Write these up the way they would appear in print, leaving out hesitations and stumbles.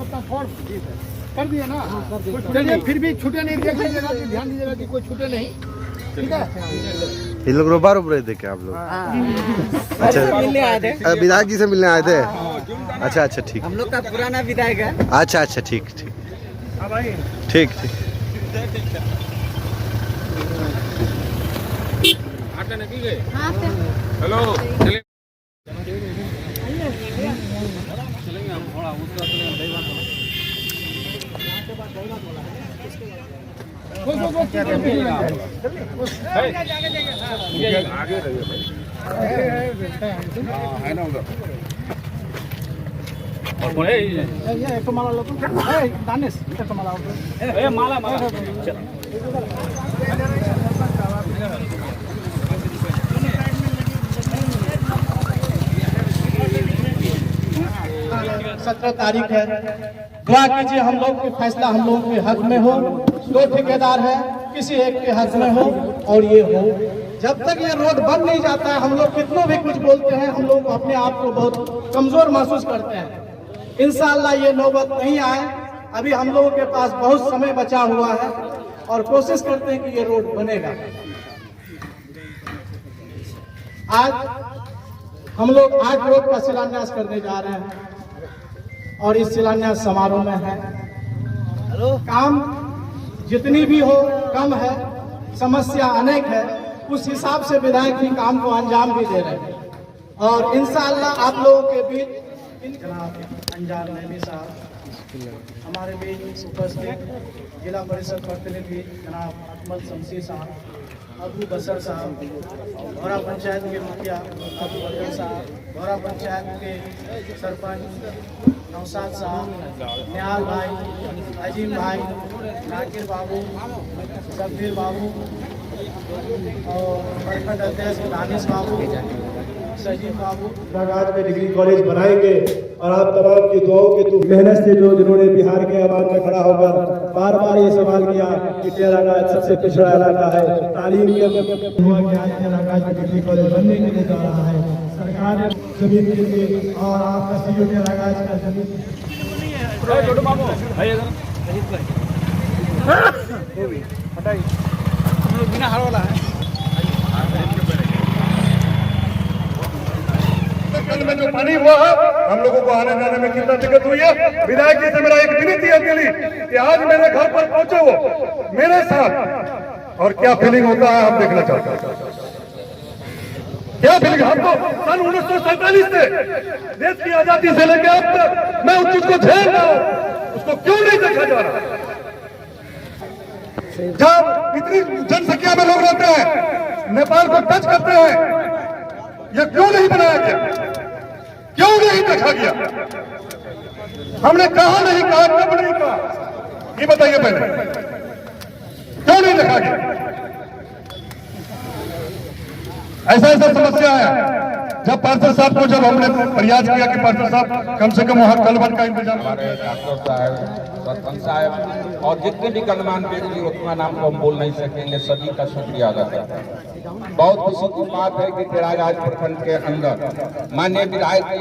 अपना फॉर्म कर दिए ना, चलिए फिर भी छूटे नहीं, देख लीजिएगा कि ध्यान दीजिएगा कि कोई छूटे नहीं, ठीक है। ये लोग रोबार उब रहे थे क्या आप लोग? अच्छा, मिलने आए थे, विधायक जी से मिलने आए थे। अच्छा अच्छा ठीक, हम लोग का पुराना विधायक है। अच्छा अच्छा ठीक ठीक ठीक ठीक। हेलो एक माला लो, दानिश एक माला, माला माला सत्रह तारीख है, दुआ कीजिए हम लोग के फैसला हम लोग के हक में हो। दो ठेकेदार है, किसी एक के हक में हो और ये हो। जब तक ये रोड बन नहीं जाता है, हम लोग कितनों भी कुछ बोलते हैं, हम लोग अपने आप को बहुत कमजोर महसूस करते हैं। इंशाअल्लाह ये नौबत नहीं आए, अभी हम लोगों के पास बहुत समय बचा हुआ है और कोशिश करते हैं कि ये रोड बनेगा। आज हम लोग 8 रोड का शिलान्यास करने जा रहे हैं और इस शिलान्यास समारोह में है। काम जितनी भी हो कम है, समस्या अनेक है, उस हिसाब से विधायक भी काम को अंजाम भी दे रहे हैं और इंशाअल्लाह आप लोगों के बीच जनाब अंजार नैनी साहब हमारे बीच उपस्थित, जिला परिषद प्रतिनिधि जनाब अकमल शमसी साहब, अबू बसर साहब, भोरा पंचायत के मुखिया अबू बकर साहब, भोरा पंचायत के सरपंच नौशाद साहब, निहाल भाई, अजीम भाई, नाकिर बाबू, शब्बीर बाबू और प्रखंड अध्यक्ष दानिश बाबू, सजीव बाबू। रागाज में डिग्री कॉलेज बनाएंगे और आप तमाम की दुआओं के तो मेहनत से जो जिन्होंने बिहार के आवाज में खड़ा होकर बार बार ये सवाल किया कि तेरागाज सबसे पिछड़ा इलाका है, तालीम के हुआ कि आज तेरागाज में डिग्री कॉलेज बनने के लिए जा रहा है। सरकार ने जमीन के लिए और आपका सीओ तेरागाज का जमीन बिना हार वाला है। में जो पानी हुआ है, हम लोगों को आने जाने में कितना दिक्कत हुई है। विधायक जी से मेरा एक विनती है कि आज मेरे घर पर पहुंचे वो मेरे साथ, और क्या फीलिंग होता है हम देखना चाहते हैं। क्या फीलिंग, हमको सन 1947 से देश की आजादी से लेकर अब तक मैं उस चीज को झेल रहा हूं, उसको क्यों नहीं देखा जा रहा? जब इतनी जनसंख्या में लोग रहते हैं, नेपाल को टच करते हैं, ये क्यों नहीं बनाया गया, क्यों नहीं देखा गया? हमने कहा नहीं कहा, कब नहीं कहा, ये बताइए पहले, क्यों नहीं देखा गया? ऐसा समस्या है। जब पार्षद साहब को जब हमने प्रयास किया कि पार्षद साहब कम से कम वहां कलवर का इंतजाम, हमारे डॉक्टर साहब, सरपंच साहब और जितने भी गणमान्य व्यक्ति, उतना नाम को हम बोल नहीं सकेंगे, सभी का शुक्रिया अदा करते हैं। बहुत खुशी की बात है कि तेरागाज प्रखंड के अंदर माननीय विधायक जी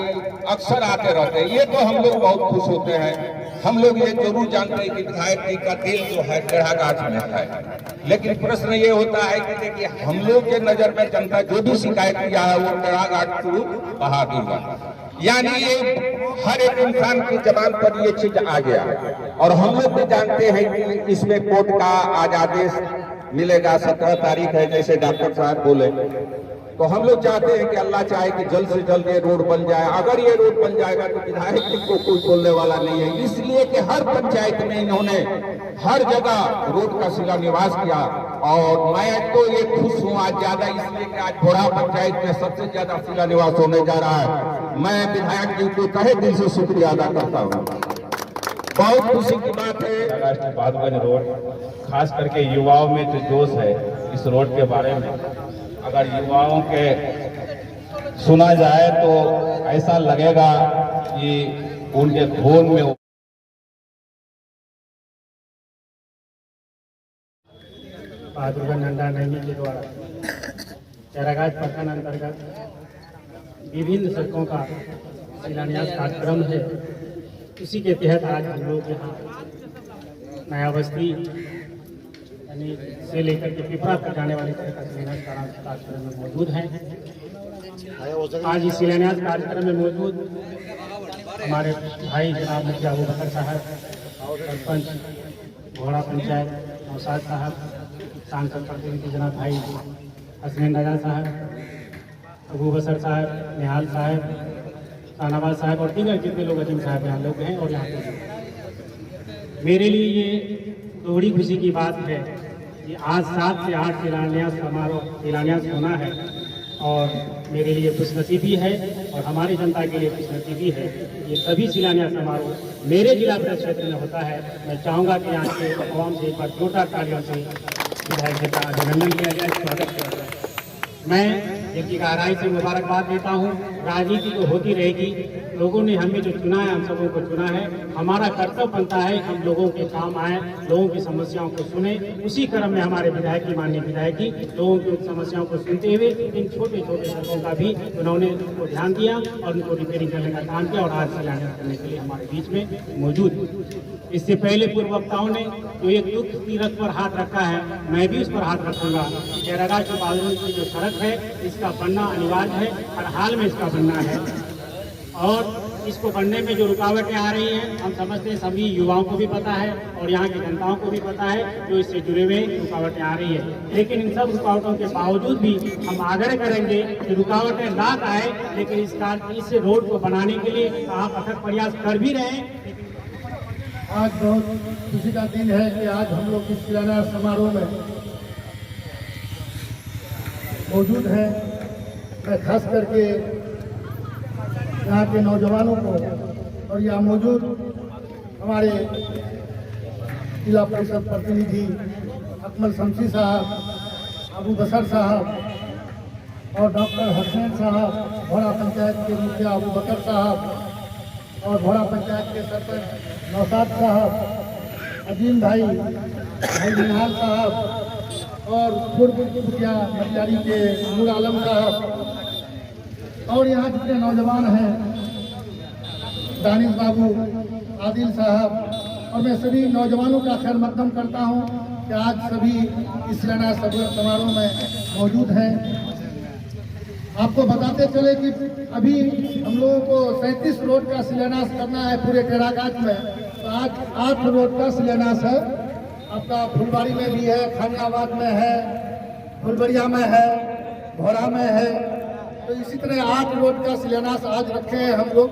अक्सर आते रहते हैं, ये तो हम लोग बहुत खुश होते हैं। हम लोग ये जरूर जानते हैं कि विधायक जी का दिल जो है तेरागाज में है, लेकिन प्रश्न ये होता है कि देखिए हम लोग के नजर में जनता जो भी शिकायत किया है वो तेरागाज टू बहादुरगंज, यानी ये हर एक इंसान की जबान पर ये चीज आ गया। और हम लोग भी जानते हैं कि इसमें कोर्ट का आज आदेश मिलेगा, 17 तारीख है जैसे डॉक्टर साहब बोले, तो हम लोग चाहते हैं कि अल्लाह चाहे कि जल्द से जल्द ये रोड बन जाए। अगर ये रोड बन जाएगा तो विधायक जी को कोई बोलने वाला नहीं है, इसलिए कि हर पंचायत में इन्होंने हर जगह रोड का शिलान्यास किया। और मैं तो ये खुश हूँ आज ज्यादा, इसलिए कि आज भोरा पंचायत में सबसे ज्यादा शिलान्यास होने जा रहा है। मैं विधायक जी को तहे दिल से शुक्रिया अदा करता हूँ, बहुत खुशी की बात है। राष्ट्रीय बहादुरगंज रोड, खास करके युवाओं में जो जोश है इस रोड के बारे में, अगर युवाओं के सुना जाए तो ऐसा लगेगा कि उनके खून में बहादुरगंज अंडा नैनी के द्वारा तेरागाज प्रखंड अंतर्गत विभिन्न सड़कों का शिलान्यास कार्यक्रम है। इसी के तहत आज हम लोग यहाँ नया बस्ती यानी से लेकर के पिपरा तक जाने वाली तरह का शिलान्यास कार्यक्रम में मौजूद हैं। आज इस शिलान्यास कार्यक्रम में मौजूद हमारे भाई जनाब मुखिया अबू बकर साहब और सरपंच घोड़ा पंचायत नौसाद साहब, सांसद प्रतिनिधि जनाब भाई हसनैन रजा साहब, अबू बसर साहब, निहाल साहब, शाहनवाज साहब और दीगर जितने लोग अजीम साहब यहाँ लोग हैं और यहाँ पे मेरे लिए ये दोहरी खुशी की बात है कि आज 7 से 8 शिलान्यास होना है और मेरे लिए खुशनसीबी है और हमारी जनता के लिए खुशनसीबी है। ये सभी शिलान्यास समारोह मेरे जिला परिषद क्षेत्र में होता है। मैं चाहूँगा कि यहाँ के आवाम से एक बार जोरदार तालियों से विधायक जी का अभिनंदन किया जाए, स्वागत किया जाए। मैं एक गहराई से मुबारकबाद देता हूँ। राजनीति तो होती रहेगी, लोगों ने हमें जो चुना है, हम सबों को चुना है। हमारा कर्तव्य बनता है हम लोगों के काम आए, लोगों की समस्याओं को सुने। उसी क्रम में हमारे विधायक की माननीय विधायक जी लोगों की समस्याओं को सुनते हुए इन छोटे छोटे सड़कों का भी उन्होंने उनको ध्यान दिया और उनको रिपेयरिंग करने का काम किया और आज शिलान्यास करने के लिए हमारे बीच में मौजूद। इससे पहले पूर्व वक्ताओं ने जो एक दुख तीरथ पर हाथ रखा है, मैं भी उस पर हाथ रखूंगा। कैरागाज के बाजू की जो सड़क है इसका बनना अनिवार्य है, हर हाल में इसका बनना है और इसको बनने में जो रुकावटें आ रही हैं हम समझते हैं, सभी युवाओं को भी पता है और यहाँ की जनताओं को भी पता है जो इससे जुड़े हुए रुकावटें आ रही है। लेकिन इन सब रुकावटों के बावजूद भी हम आग्रह करेंगे कि रुकावटें लात आए, लेकिन इस रोड को बनाने के लिए आप अथक प्रयास कर भी रहे हैं। आज बहुत खुशी का दिन है कि आज हम लोग इस शिलान्यास समारोह में मौजूद हैं। मैं खास करके यहाँ के नौजवानों को और यहाँ मौजूद हमारे जिला परिषद प्रतिनिधि अकमल शमसी साहब, अबू बसर साहब और डॉक्टर हसनैन साहब, घोड़ा पंचायत के मुखिया अबू बकर साहब और घोड़ा पंचायत के सरपंच नौसाद साहब, अजीम भाई निहाल साहब और पूर्व मुखिया मटियारी के नूर आलम साहब और यहाँ जितने नौजवान हैं, दानिश बाबू, आदिल साहब, और मैं सभी नौजवानों का खैर मकदम करता हूँ कि आज सभी इस शिलान्यास समारोह में मौजूद हैं। आपको बताते चले कि अभी हम लोगों को 37 रोड का शिलान्यास करना है पूरे कैरागाज में, तो आज 8 रोड का शिलान्यास है। आपका फुलबाड़ी में भी है, खानियाबाद में है, फुलबरिया में है, घोड़ा में है, तो इसी तरह 8 रोड का शिलान्यास आज रखे हैं हम लोग।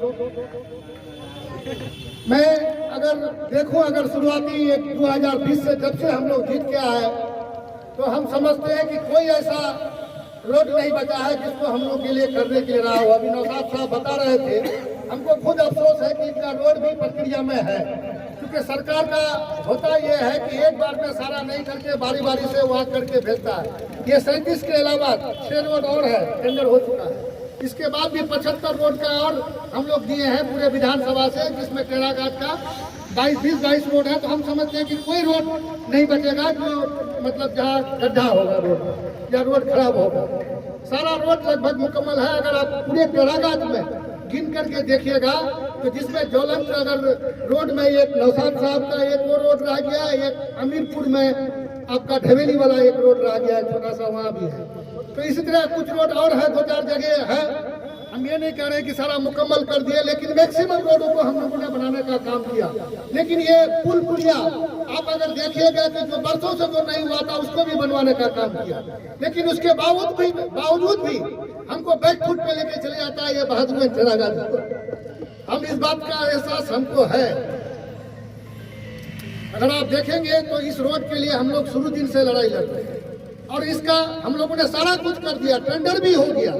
मैं अगर देखूं, अगर शुरुआती 2020 से जब से हम लोग जीत के आए तो हम समझते हैं कि कोई ऐसा रोड नहीं बचा है जिसको हम लोग के लिए करने के लिए रहा हो। अभी नौसाद साहब बता रहे थे, हमको खुद अफसोस है कि इतना रोड भी प्रक्रिया में है, क्योंकि सरकार का होता यह है कि एक बार में सारा नहीं करके बारी बारी से वहाँ करके भेजता है। ये 37 के अलावा 6 रोड और है, टेंडर हो चुका है। इसके बाद भी 75 रोड का और हम लोग दिए हैं पूरे विधानसभा से, जिसमें कैरागाज का 22 रोड है। तो हम समझते हैं कि कोई रोड नहीं बचेगा जो मतलब जहाँ गड्ढा होगा रोड या रोड खराब होगा। सारा रोड लगभग मुकम्मल है। अगर आप पूरे कैरागाज में गिन करके देखिएगा तो जिसमें ज्वलंत अगर रोड में एक नौसाद साहब का एक वो रोड रह गया, एक अमीरपुर में आपका ढवेली वाला एक रोड रह गया, छोटा सा वहाँ भी है। तो इसी तरह कुछ रोड और है, 2-4 जगह है। हम ये नहीं कह रहे कि सारा मुकम्मल कर दिए, लेकिन मैक्सिमम रोडों को हम लोगों ने बनाने का काम किया। लेकिन ये पुल पुलिया आप अगर देखिएगा कि जो बरसों से जो नहीं हुआ था उसको भी बनवाने का काम किया, लेकिन उसके बावजूद भी हमको बैक फुट पे लेके चले जाता है ये बहादुरगंज कैरागाज। हम इस बात का एहसास हमको है। अगर आप देखेंगे तो इस रोड के लिए हम लोग शुरू दिन से लड़ाई लड़ रहे हैं और इसका हम लोगों ने सारा कुछ कर दिया, टेंडर भी हो गया।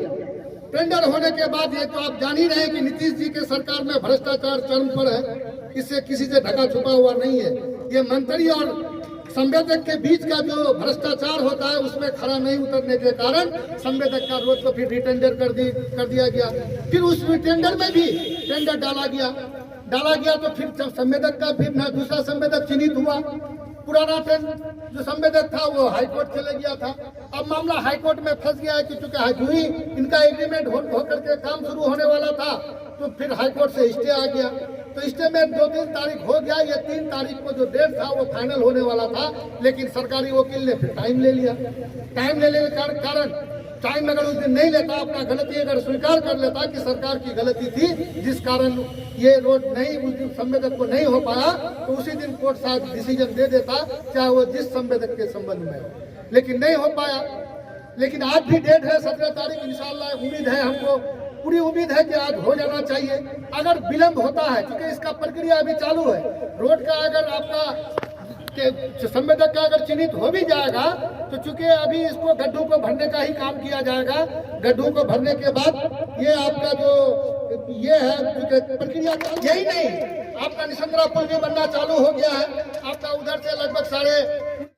टेंडर होने के बाद ये तो आप जान ही रहे हैं कि नीतीश जी के सरकार में भ्रष्टाचार चरम पर है, इससे किसी से ढका छुपा हुआ नहीं है। ये मंत्री और संवेदक के बीच का जो भ्रष्टाचार होता है उसमें खरा नहीं उतरने के कारण संवेदक का रोड को फिर रिटेंडर कर दिया गया। फिर उस रिटेंडर में भी टेंडर डाला गया तो फिर संवेदक का फिर न दूसरा संवेदक चिन्हित हुआ। पुराना जो संवेदक था वो हाईकोर्ट चले गया था। अब मामला हाईकोर्ट में फंस गया है कि चूंकि इनका एग्रीमेंट होकर के काम शुरू होने वाला था तो फिर हाईकोर्ट से स्टे आ गया। तो इसमें 2-3 तारीख हो गया, ये 3 तारीख को जो डेट था वो फाइनल होने वाला था, लेकिन सरकारी वकील ने फिर टाइम ले लिया। टाइम ले लेने के कारण टाइम अगर उस दिन नहीं लेता, अपना गलती अगर स्वीकार कर लेता कि सरकार की गलती थी जिस कारण ये रोड नहीं उस दिन संवेदक को नहीं हो पाया, तो उसी दिन कोर्ट शायद डिसीजन दे देता, चाहे वो जिस संवेदक के संबंध में हो, लेकिन नहीं हो पाया। लेकिन आज भी डेट है 17 तारीख, इंशाल्लाह उम्मीद है, हमको पूरी उम्मीद है कि आज हो जाना चाहिए। अगर विलंब होता है, क्योंकि इसका प्रक्रिया अभी चालू है, रोड का अगर आपका संवेदक का अगर चिन्हित हो भी जाएगा, तो चूंकि अभी इसको गड्ढों को भरने का ही काम किया जाएगा। गड्ढों को भरने के बाद ये आपका जो ये है प्रक्रिया, यही नहीं आपका निसंद्रा पुल भी बनना चालू हो गया है। आपका उधर से लगभग